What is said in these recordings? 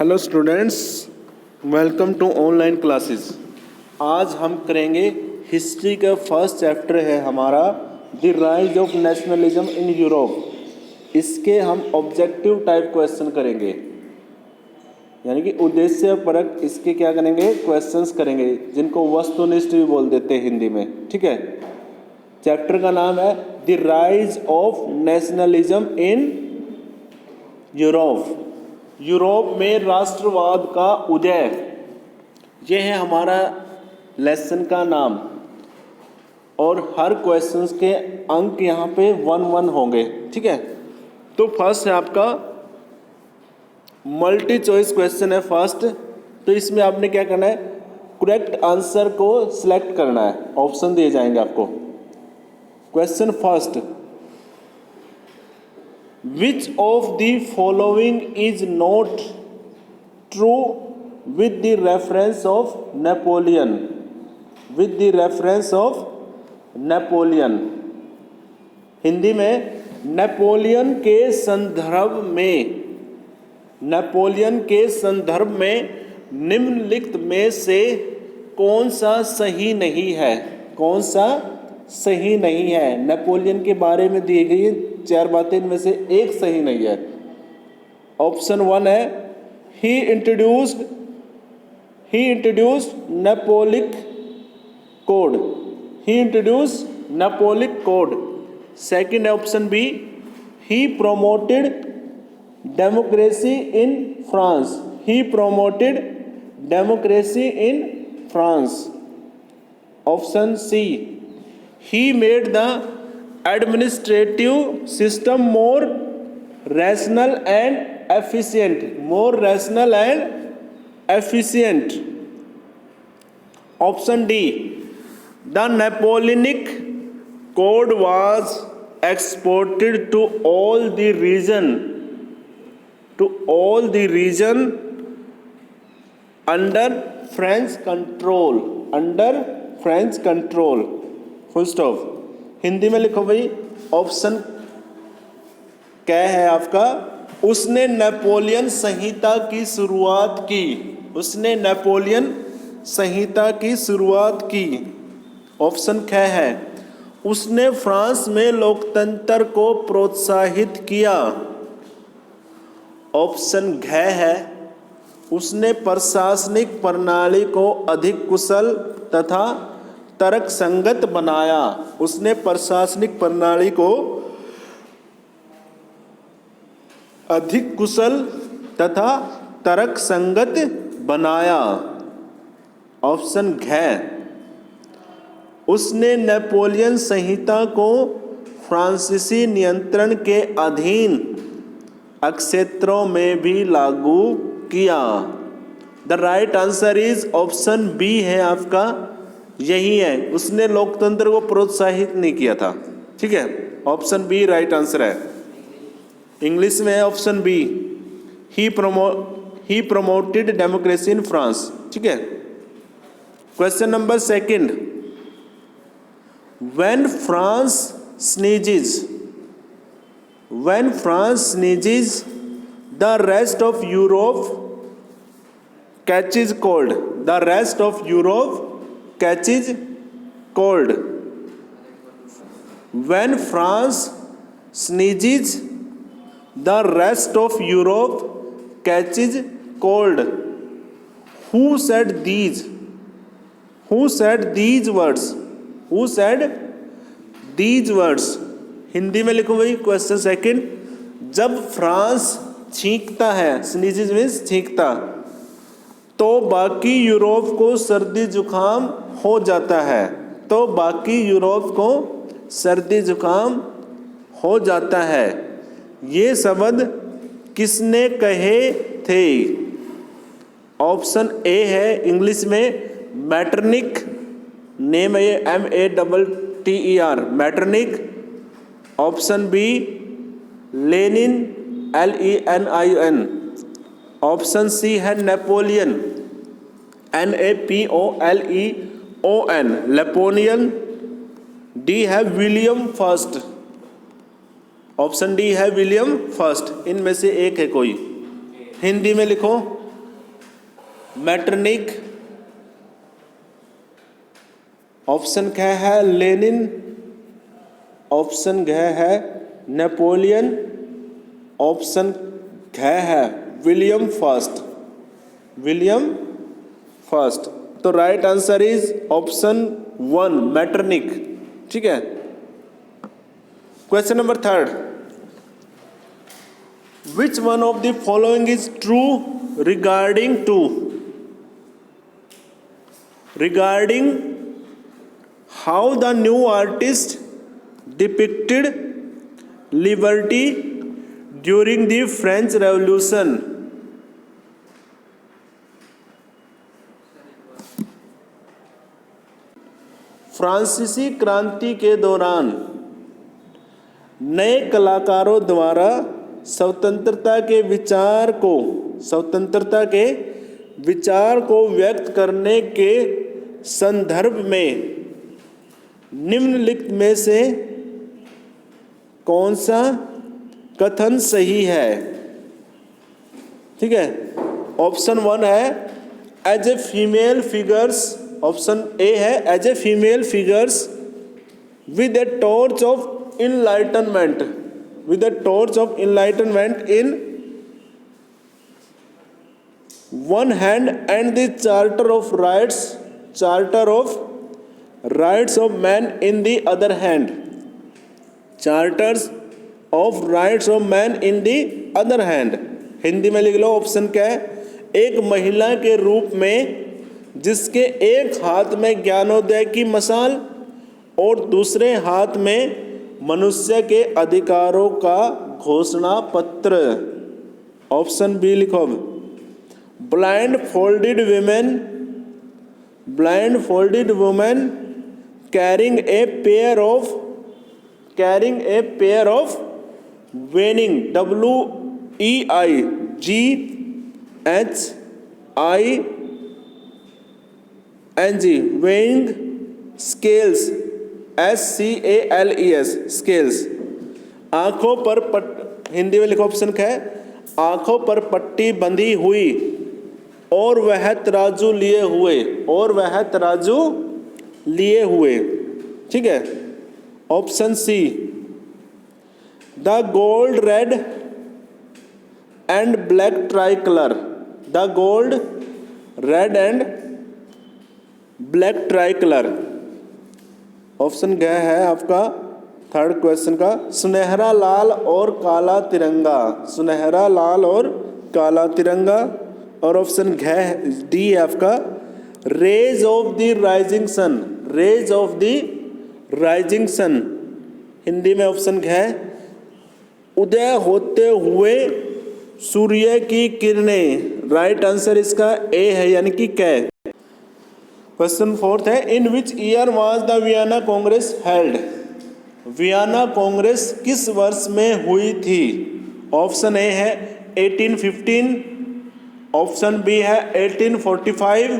Hello students, welcome to online classes. आज हम करेंगे हिस्ट्री का फर्स्ट चैप्टर है हमारा the rise of nationalism in Europe. इसके हम ऑब्जेक्टिव टाइप क्वेश्चन करेंगे, यानी कि उद्देश्यपरक इसके क्या करेंगे, क्वेश्चंस करेंगे, जिनको वस्तुनिष्ठ भी बोल देते हैं हिंदी में। ठीक है, चैप्टर का नाम है the rise of nationalism in Europe. Europe में राष्ट्रवाद का उदय, ये है हमारा लेसन का नाम। और हर क्वेश्चंस के अंक यहाँ पे 1-1 होंगे। ठीक है, तो फर्स्ट है आपका मल्टी चॉइस क्वेश्चन है फर्स्ट। तो इसमें आपने क्या करना है, करेक्ट आंसर को सिलेक्ट करना है। ऑप्शन दिए जाएंगे आपको। Question first, Which of the following is not true with the reference of Napoleon? With the reference of Napoleon. Hindi में नेपोलियन के संदर्भ में निम्नलिखित में से कौन सा सही नहीं है? कौन सा सही नहीं है? नेपोलियन के बारे में दी गई 4 बातें, इनमें से एक सही नहीं है। ऑप्शन 1 है he introduced Napoleonic code. He introduced Napoleonic code. Second है option B, he promoted democracy in France. He promoted democracy in France. Option C, he made the administrative system more rational and efficient. Option D, the Napoleonic Code was exported to all the region under French control. Full stop. Hindi में लिखो भाई। Option क्या है आपका, उसने Napoleon संहिता की शुरुआत की। उसने नेपोलियन संहिता की शुरुआत की। ऑप्शन क्या है, उसने फ्रांस में लोकतंत्र को प्रोत्साहित किया। ऑप्शन घ है, उसने प्रशासनिक प्रणाली को अधिक कुशल तथा तर्क संगत बनाया। उसने प्रशासनिक प्रणाली को अधिक कुशल तथा तर्क संगत बनाया। ऑप्शन घ, उसने नेपोलियन संहिता को फ्रांसीसी नियंत्रण के अधीन क्षेत्रों में भी लागू किया। The right answer is option B है आपका, यही है। उसने लोकतंत्र को प्रोत्साहित नहीं किया था। ठीक है, ऑप्शन बी राइट आंसर है। इंग्लिश में है option B, he promoted democracy in France. ठीक है, question number second, when France sneezes the rest of Europe catches cold. The rest of Europe catches cold. When France sneezes, the rest of Europe catches cold. Who said these words? Who said these words? Hindi में लिखो भाई। Question second, जब France छींकता है, sneezes means छींकता, तो बाकी Europe को सर्दी जुकाम हो जाता है। तो बाकी यूरोप को सर्दी जुकाम हो जाता है। ये शब्द किसने कहे थे? ऑप्शन ए है इंग्लिश में मैटरनिक, नेम है METTER, Metternich. Option B Lenin, LENIN। Option C है नेपोलियन, NAPOLEON, लेपोनियन। डी है विलियम फर्स्ट। ऑप्शन डी है विलियम फर्स्ट। इनमें से एक है कोई। हिंदी में लिखो मैटरनिक, ऑप्शन घ है लेनिन, ऑप्शन घ है नेपोलियन, ऑप्शन घ है विलियम फर्स्ट, विलियम फर्स्ट। तो right answer is option 1 Metternich. ठीक है। Question number 3, which one of the following is true regarding how the new artist depicted liberty during the French revolution. फ्रांसीसी क्रांति के दौरान नए कलाकारों द्वारा स्वतंत्रता के विचार को व्यक्त करने के संदर्भ में निम्नलिखित में से कौन सा कथन सही है? ठीक है। ऑप्शन 1 है as a female figures, option A है as a female figures with a torch of enlightenment, with a torch of enlightenment in one hand and the charter of rights of man in the other hand, charters of rights of man in the other hand। Hindi में लिख लो option क्या है? एक महिला के रूप में जिसके एक हाथ में ज्ञानोदय की मशाल और दूसरे हाथ में मनुष्य के अधिकारों का घोषणा पत्र। ऑप्शन बी लिखो, blind folded women carrying a pair of वेनिंग, WEIGHING weighing scales, SCALES scales. आंखों पर हिंदी में लिखो ऑप्शन है आंखों पर पट्टी बंधी हुई और वह तराजू लिए हुए। ठीक है। Option C, the gold red and black tricolour, the gold red and black tricolour. Option ग है आपका थर्ड क्वेश्चन का सुनहरा लाल और काला तिरंगा, सुनहरा लाल और काला तिरंगा। और ऑप्शन डी है आपका rays of the rising sun, rays of the rising sun. Hindi में ऑप्शन है उदय होते हुए सूर्य की किरणें। राइट आंसर इसका ए है यानी कि कै। क्वेश्चन 4 है in which year was the Vienna Congress held, Vienna Congress किस वर्ष में हुई थी? ऑप्शन ए है 1815, ऑप्शन बी है 1845,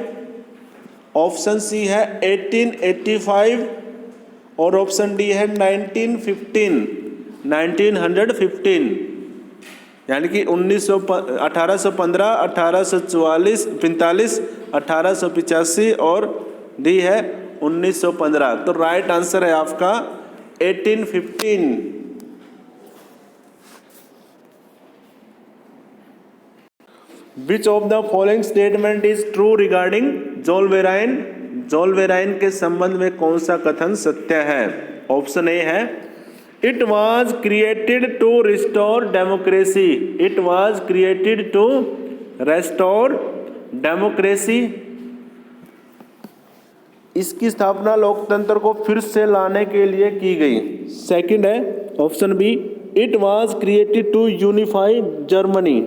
ऑप्शन सी है 1885 और ऑप्शन डी है 1915, यानी कि 1815, 1844, 45, 1885 और डी है 1915। तो राइट आंसर है आपका 1815। Which of the following statement is true regarding Zollverein, Zollverein के संबंध में कौन सा कथन सत्य है? ऑप्शन ए है it was created to restore democracy, it was created to restore democracy, इसकी स्थापना लोकतंत्र को फिर से लाने के लिए की गई। सेकंड है option B it was created to unify Germany,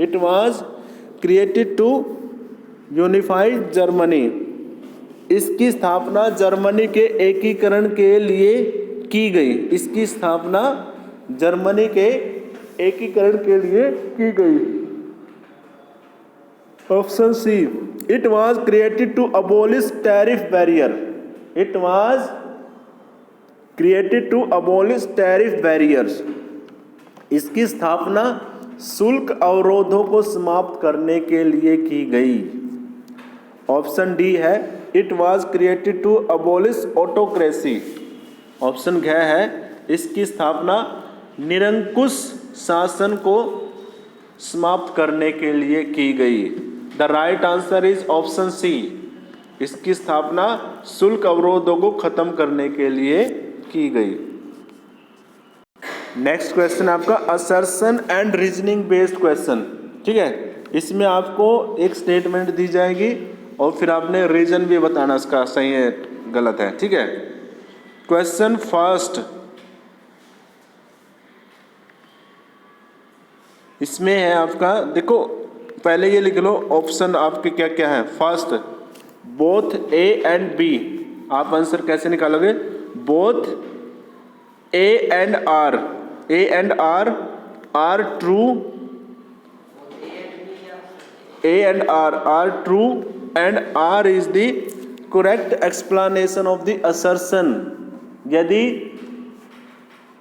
it was created to unify Germany, इसकी स्थापना जर्मनी के एकीकरण के लिए की गई, इसकी स्थापना जर्मनी के एकीकरण के लिए की गई। Option C it was created to abolish tariff barrier, it was created to abolish tariff barriers, इसकी स्थापना शुल्क अवरोधों को समाप्त करने के लिए की गई। ऑप्शन डी है it was created to abolish autocracy. Option घ है इसकी स्थापना निरंकुश शासन को समाप्त करने के लिए की गई। The right answer is option C, इसकी स्थापना शुल्क अवरोधों को खत्म करने के लिए की गई। नेक्स्ट क्वेश्चन आपका assertion and reasoning based question. ठीक है, इसमें आपको एक स्टेटमेंट दी जाएगी और फिर आपने रीजन भी बताना इसका सही है गलत है। ठीक है, क्वेश्चन फर्स्ट, इसमें है आपका, देखो पहले ये लिख लो ऑप्शन आपके क्या क्या है। First, both A and B, आप आंसर कैसे निकालोगे? Both A and R, A and R true, A and R true and R is the correct explanation of the assertion. यदि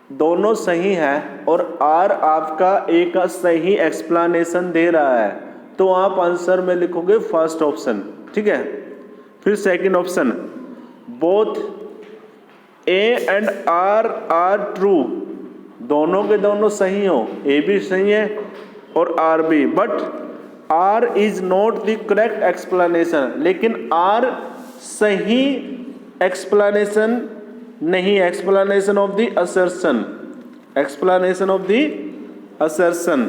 दोनों सही है और आर आपका ए का सही एक्सप्लेनेशन दे रहा है तो आप आंसर में लिखोगे फर्स्ट ऑप्शन। ठीक है, फिर second option, both A and R true, दोनों के दोनों सही हो, ए भी सही है और आर भी, but R is not the correct explanation, लेकिन आर सही एक्सप्लेनेशन नहीं, explanation of the assertion, explanation of the assertion.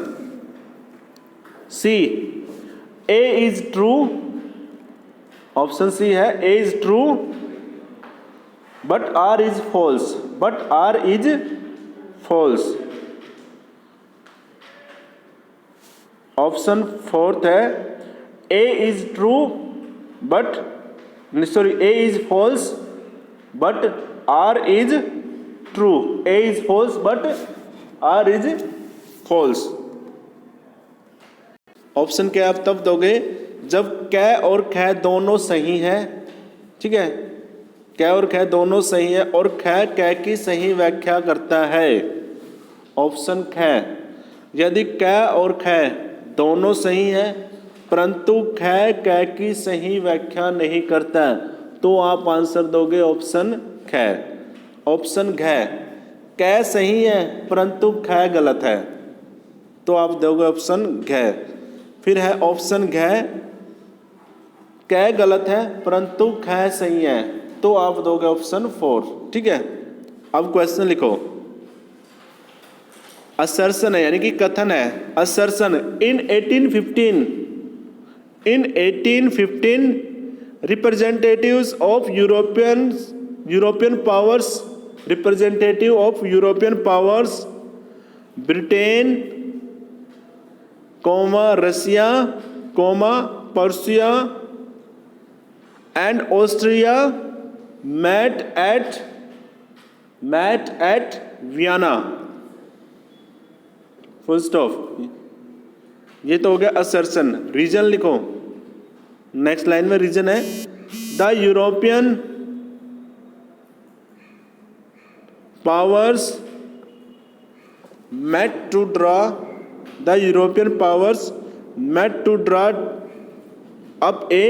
C, A is true, option C है A is true but R is false, but R is false. Option fourth है A is true but sorry A is false but R is true, A is false but R is false. Option क्या आप तब दोगे जब कै और ख दोनों सही है। ठीक है, कै और ख दोनों सही है और ख कै की सही व्याख्या करता है। ऑप्शन ख, यदि कै और ख दोनों सही है परंतु ख कै की सही व्याख्या नहीं करता तो आप आंसर दोगे ऑप्शन ख। ऑप्शन घ, कै सही है परंतु ख गलत है तो आप दोगे ऑप्शन घ। फिर है ऑप्शन घ, कै गलत है परंतु ख सही है तो आप दोगे ऑप्शन 4। ठीक है, अब क्वेश्चन लिखो। असर्शन है यानी कि कथन है, assertion in 1815 representatives of European powers, representative of European powers Britain, Russia, Persia and Austria met at Vienna, full stop। ये तो हो गया assertion। रीजन लिखो, नेक्स्ट लाइन में रीजन है the European powers met to draw, the European powers met to draw up a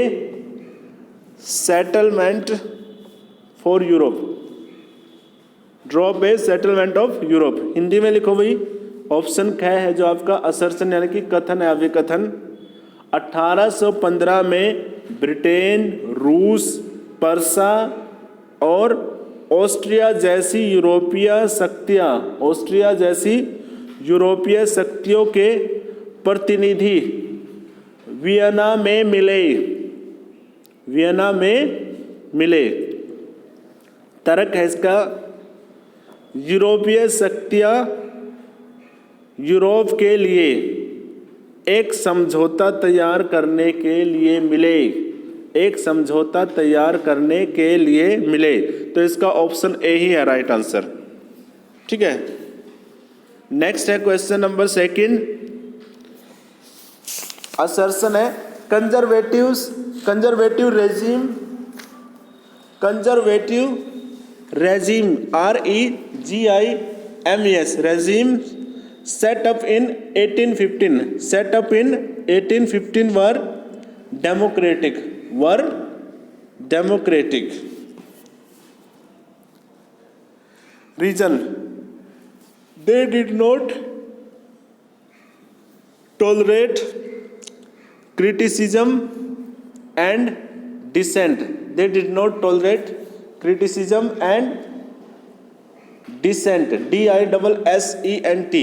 settlement for Europe, drop A settlement of Europe. Hindi में लिखो भाई, ऑप्शन ख है जो आपका असर्शन यानी कि कथन है, अभिकथन। 1815 में ब्रिटेन, रूस, पर्सा और ऑस्ट्रिया जैसी यूरोपीय शक्तियों के प्रतिनिधि वियना में मिले। तर्क है इसका, यूरोपीय शक्तियाँ यूरोप के लिए एक समझौता तैयार करने के लिए मिले, एक समझौता तैयार करने के लिए मिले। तो इसका ऑप्शन ए ही है राइट आंसर। ठीक है, नेक्स्ट है क्वेश्चन नंबर सेकंड। असर्शन है conservative regime, REGIMES regime set up in 1815 were were democratic. Reason, they did not tolerate criticism and dissent, they did not tolerate criticism and dissent, DISSENT।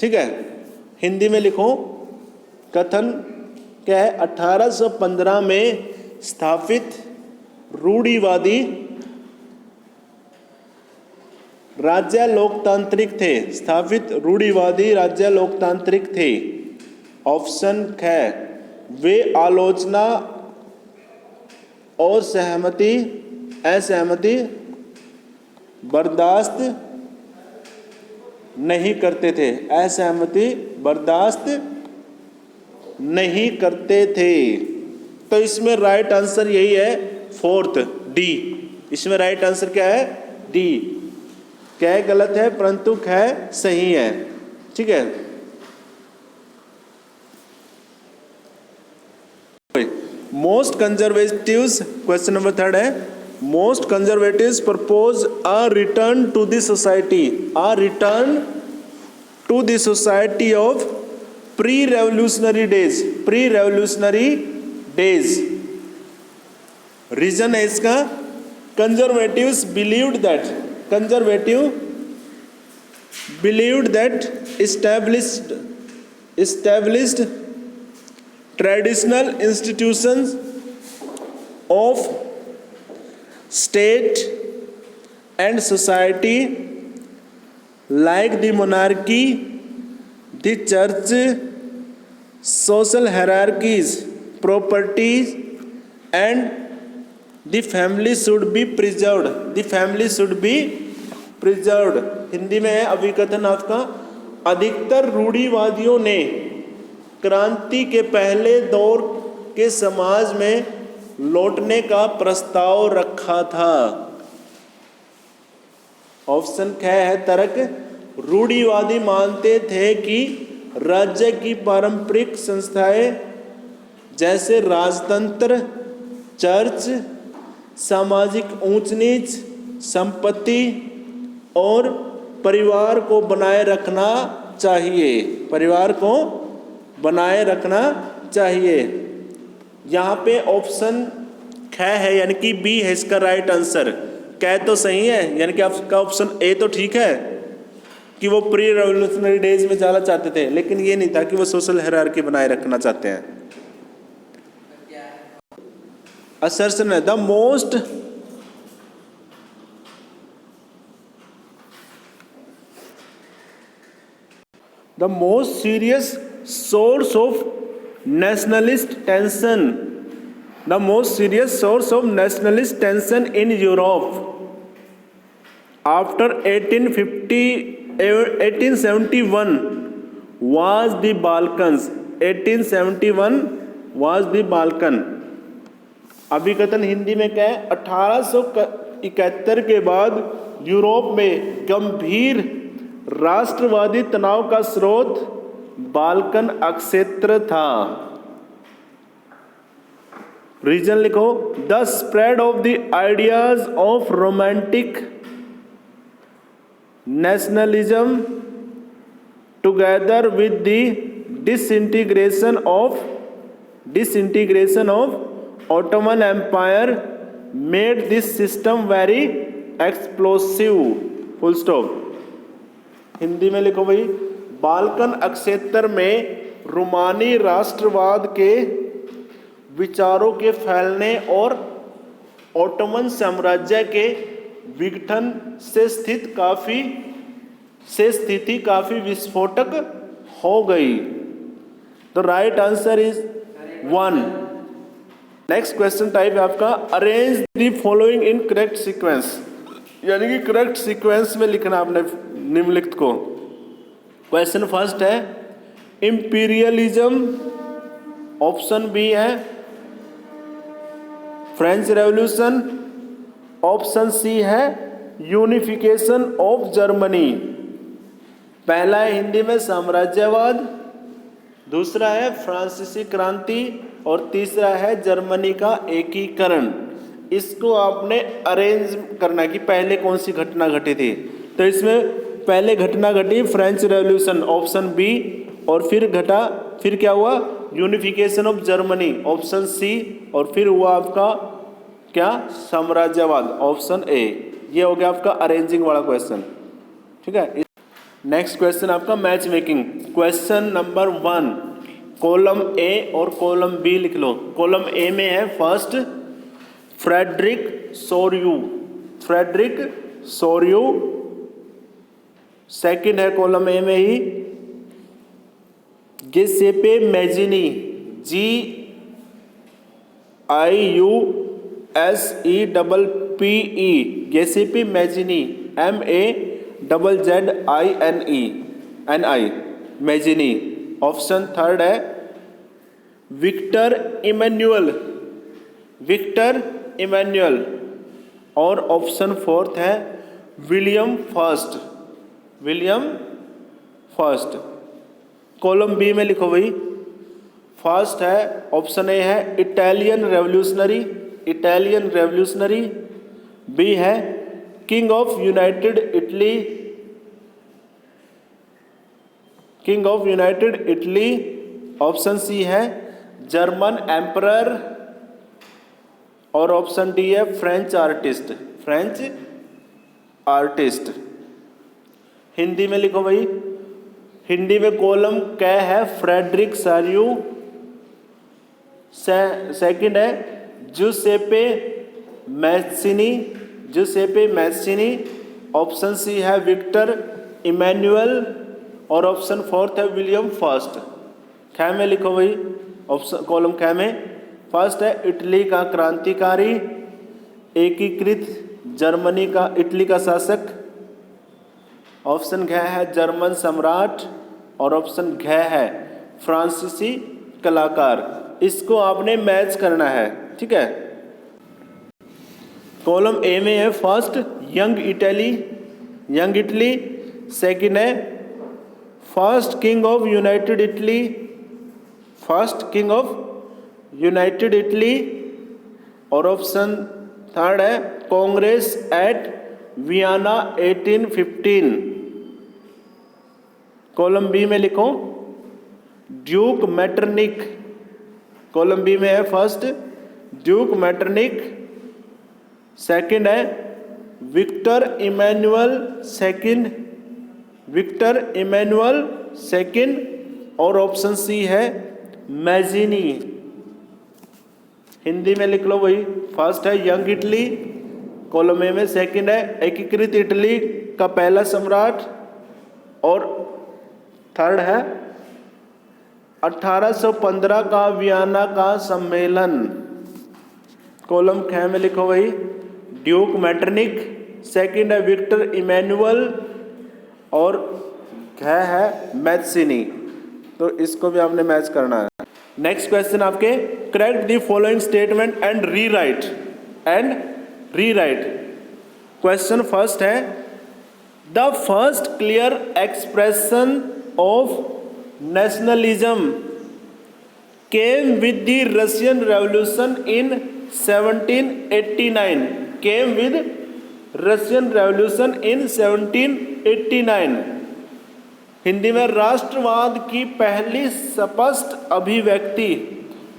ठीक है, हिंदी में लिखो, कथन क्या है, 1815 में स्थापित रूढ़िवादी राज्य लोकतांत्रिक थे, स्थापित रूढ़िवादी राज्य लोकतांत्रिक थे। ऑप्शन है, वे आलोचना और असहमति बर्दाश्त नहीं करते थे, असहमति बर्दाश्त नहीं करते थे। तो इसमें राइट आंसर यही है, फोर्थ, डी। इसमें राइट आंसर क्या है, डी। क्या है गलत है, परंतु है सही है। ठीक है, मोस्ट कंजर्वेटिव्स, क्वेश्चन नंबर 3 है, most conservatives propose a return to the society, a return to the society of pre revolutionary days, pre revolutionary days. Reason है इसका, conservatives believed that established traditional institutions of state and society like the monarchy, the church, social hierarchies, properties and the family should be preserved, the family should be preserved। Hindi में है अभिकथन आपका, अधिकतर रूढ़िवादियों ने क्रांति के पहले दौर के समाज में लौटने का प्रस्ताव रखा था। ऑप्शन ख है तर्क, रूढ़िवादी मानते थे कि राज्य की पारंपरिक संस्थाएं जैसे राजतंत्र, चर्च, सामाजिक ऊंच नीच, संपत्ति और परिवार को बनाए रखना चाहिए, परिवार को बनाए रखना चाहिए। यहाँ पे ऑप्शन ख है, यानी कि बी है इसका राइट आंसर। क तो सही है, यानी कि आपका ऑप्शन ए तो ठीक है कि वो प्री रेवोल्यूशनरी डेज में जाना चाहते थे, लेकिन ये नहीं था कि वो सोशल हायरार्की बनाए रखना चाहते हैं। असर्शन है, the most serious source of nationalist tension, the most serious source of nationalist tension in Europe after 1871 was the Balkans, 1871 was the Balkan। अभिकथन Hindi में क्या है, 1871 के बाद यूरोप में गंभीर राष्ट्रवादी तनाव का स्रोत बाल्कन अक्षेत्र था। रीजन लिखो, the spread of the ideas of romantic nationalism together with the disintegration of Ottoman empire made this system very explosive. Full stop. Hindi में लिखो भाई, बाल्कन अक्षेत्र में रोमानी राष्ट्रवाद के विचारों के फैलने और ऑटोमन साम्राज्य के विघटन से स्थिति काफी विस्फोटक हो गई। तो right answer is 1। Next question type है आपका, arrange the following in correct sequence, यानी कि करेक्ट सीक्वेंस में लिखना आपने निम्नलिखित को। क्वेश्चन फर्स्ट है इंपीरियलिज्म, ऑप्शन बी है फ्रेंच रेवोल्यूशन, ऑप्शन सी है यूनिफिकेशन ऑफ जर्मनी। पहला है हिंदी में साम्राज्यवाद, दूसरा है फ्रांसीसी क्रांति और तीसरा है जर्मनी का एकीकरण। इसको आपने अरेंज करना है कि पहले कौन सी घटना घटी थी। तो इसमें पहले घटना घटी फ्रेंच रेवोल्यूशन ऑप्शन बी, और फिर क्या हुआ unification of Germany option C, और फिर हुआ आपका क्या साम्राज्यवाद ऑप्शन ए। ये हो गया आपका अरेंजिंग वाला क्वेश्चन। ठीक है, नेक्स्ट क्वेश्चन आपका match making. Question number 1 column A और कॉलम बी लिख लो। कॉलम ए में है फर्स्ट फ्रेडरिक सोर्यू। सेकंड है कॉलम ए में ही Giuseppe Mazzini GIUSEPPE Giuseppe Mazzini MAZZINI Mazzini. Option third है विक्टर इमैनुअल और ऑप्शन फोर्थ है विलियम फर्स्ट। कॉलम बी में लिखो भाई। फर्स्ट है ऑप्शन ए है इटालियन रेवोल्यूशनरी, बी है king of United Italy, option C है जर्मन एम्परर, और ऑप्शन डी है फ्रेंच आर्टिस्ट। हिंदी में लिखो भाई। हिंदी में कॉलम क है फ्रेडरिक सोर्यू, सेकंड है जुसेपे मैस्सिनी, ऑप्शन सी है विक्टर इमैनुअल, और ऑप्शन फोर्थ है विलियम फर्स्ट। ख में लिखो भाई। ऑप्शन कॉलम ख में फर्स्ट है इटली का क्रांतिकारी, एकीकृत इटली का शासक, ऑप्शन घ है जर्मन सम्राट, और ऑप्शन घ है फ्रांसीसी कलाकार। इसको आपने मैच करना है। ठीक है, कॉलम ए में है फर्स्ट यंग इटली, सेकंड है first king of United Italy, और ऑप्शन थर्ड है congress at Vienna 1815। Column B में लिखो ड्यूक मैटरनिक। कॉलम बी में है फर्स्ट ड्यूक मैटरनिक, सेकंड है विक्टर इमैनुअल सेकंड, और ऑप्शन सी है मैजिनी। हिंदी में लिख लो वही। फर्स्ट है यंग इटली, कॉलम ए में सेकंड है एकीकृत इटली का पहला सम्राट, और थर्ड है 1815 का वियना का सम्मेलन। कॉलम ख में लिखो वही ड्यूक मैटरनिक, सेकंड है विक्टर इमैनुअल, और घ है मैस्सिनी। तो इसको भी आपने मैच करना है। नेक्स्ट क्वेश्चन आपके correct the following statement and rewrite. Question first है the first clear expression of nationalism came with the Russian revolution in 1789। Hindi में राष्ट्रवाद की पहली स्पष्ट अभिव्यक्ति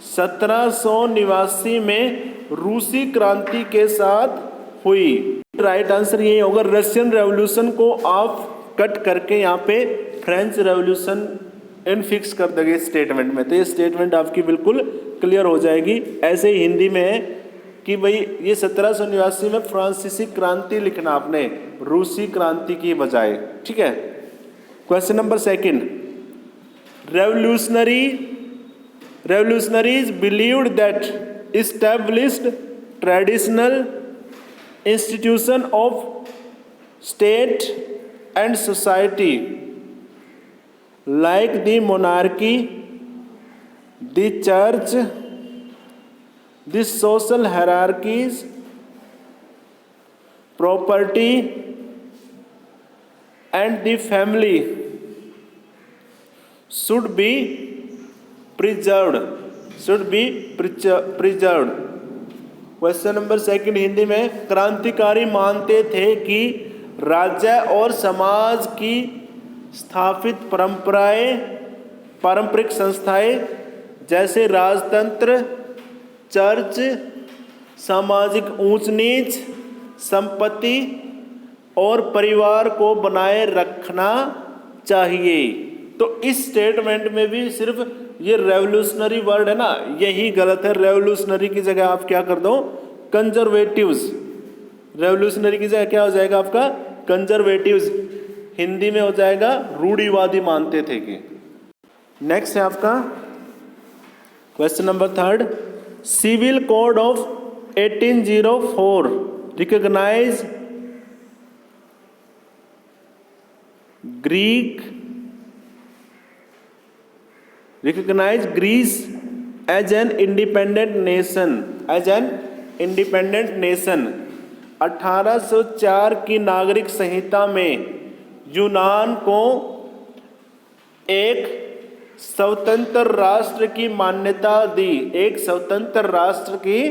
1789 में रूसी क्रांति के साथ हुई। राइट आंसर यही होगा। रशियन रेवोल्यूशन को आप कट करके यहाँ पे फ्रेंच रेवोल्यूशन इन फिक्स कर देंगे स्टेटमेंट में, तो ये स्टेटमेंट आपकी बिल्कुल क्लियर हो जाएगी। ऐसे ही हिंदी में है कि भाई ये 1789 में फ्रांसीसी क्रांति लिखना आपने, रूसी क्रांति की बजाय। ठीक है, question number second revolutionaries believed that established traditional institution of state and society like the monarchy, the church, the social hierarchies, property and the family should be preserved, should be preserved. Question number second Hindi में, क्रांतिकारी मानते थे कि राज्य और समाज की स्थापित पारंपरिक संस्थाएं जैसे राजतंत्र, चर्च, सामाजिक ऊंच नीच, संपत्ति और परिवार को बनाए रखना चाहिए। तो इस स्टेटमेंट में भी सिर्फ ये रेवोल्यूशनरी वर्ड है ना, यही गलत है। रेवोल्यूशनरी की जगह आप क्या कर दो, कंजर्वेटिव्स। रेवोल्यूशनरी की जगह क्या हो जाएगा आपका, कंजर्वेटिव्स। हिंदी में हो जाएगा रूढ़िवादी मानते थे कि। नेक्स्ट है आपका question number third, civil code of 1804 recognise Greece as an independent nation. 1804 की नागरिक संहिता में यूनान को एक स्वतंत्र राष्ट्र की मान्यता दी, एक स्वतंत्र राष्ट्र की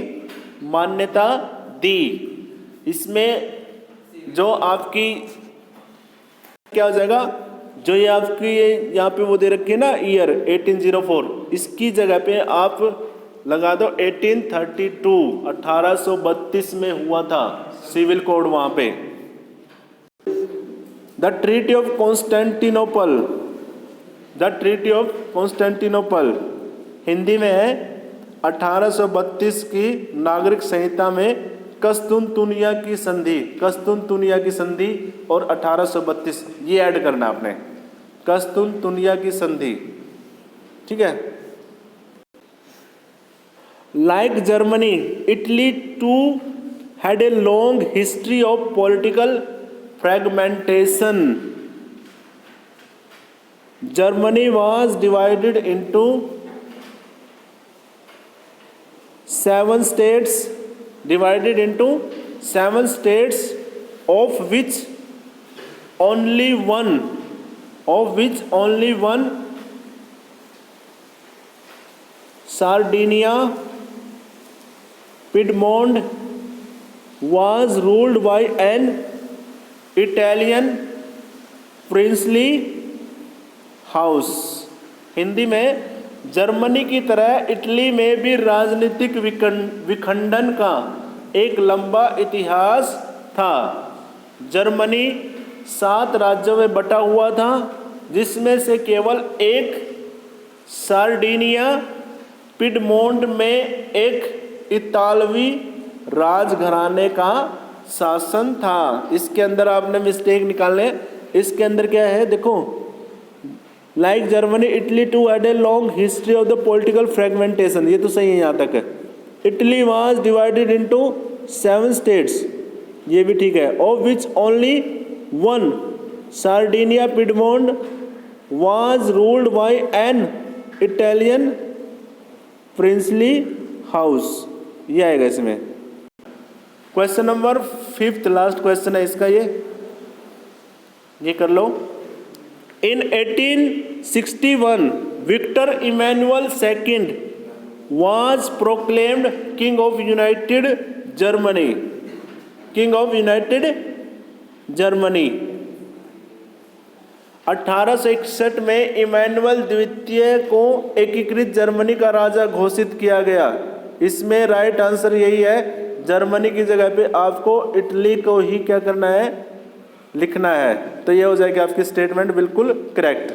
मान्यता दी। इसमें जो आपकी क्या हो जाएगा, जो ये आपकी यहाँ पे वो दे रखी है ना ईयर 1804, इसकी जगह पे आप लगा दो 1832, 1832 में हुआ था सिविल कोड वहां पे। The treaty of Constantinople Hindi में है 1832 की नागरिक संहिता में कस्तूनतुनिया की संधि और 1832 ये ऐड करना आपने, कस्तूनतुनिया की संधि, ठीक है। Like Germany, Italy too had a long history of political fragmentation. Germany was divided into 7 states, of which only one, Sardinia, Piedmont, was ruled by an Italian princely house. Hindi में, जर्मनी की तरह Italy में भी राजनीतिक विखंडन का एक लंबा इतिहास था। जर्मनी 7 राज्यों में बटा हुआ था, जिसमें से केवल एक सार्डिनिया पिडमोंट में एक इतालवी राजघराने का शासन था। इसके अंदर आपने मिस्टेक निकालने, इसके अंदर क्या है देखो, like Germany Italy too had a long history of the political fragmentation, ये तो सही है यहाँ तक है। Italy was divided into 7 states, ये भी ठीक है। Of which only one, Sardinia Piedmont, was ruled by an Italian princely house, ये आएगा इसमें। Question number 5th last question है इसका, ये कर लो। In 1861, Victor Emmanuel II was proclaimed King of United Germany. 1861 में इमैनुअल द्वितीय को एकीकृत जर्मनी का राजा घोषित किया गया। इसमें राइट आंसर यही है, जर्मनी की जगह पे आपको इटली को ही क्या करना है, लिखना है। तो ये हो जाएगी आपकी स्टेटमेंट बिल्कुल करेक्ट।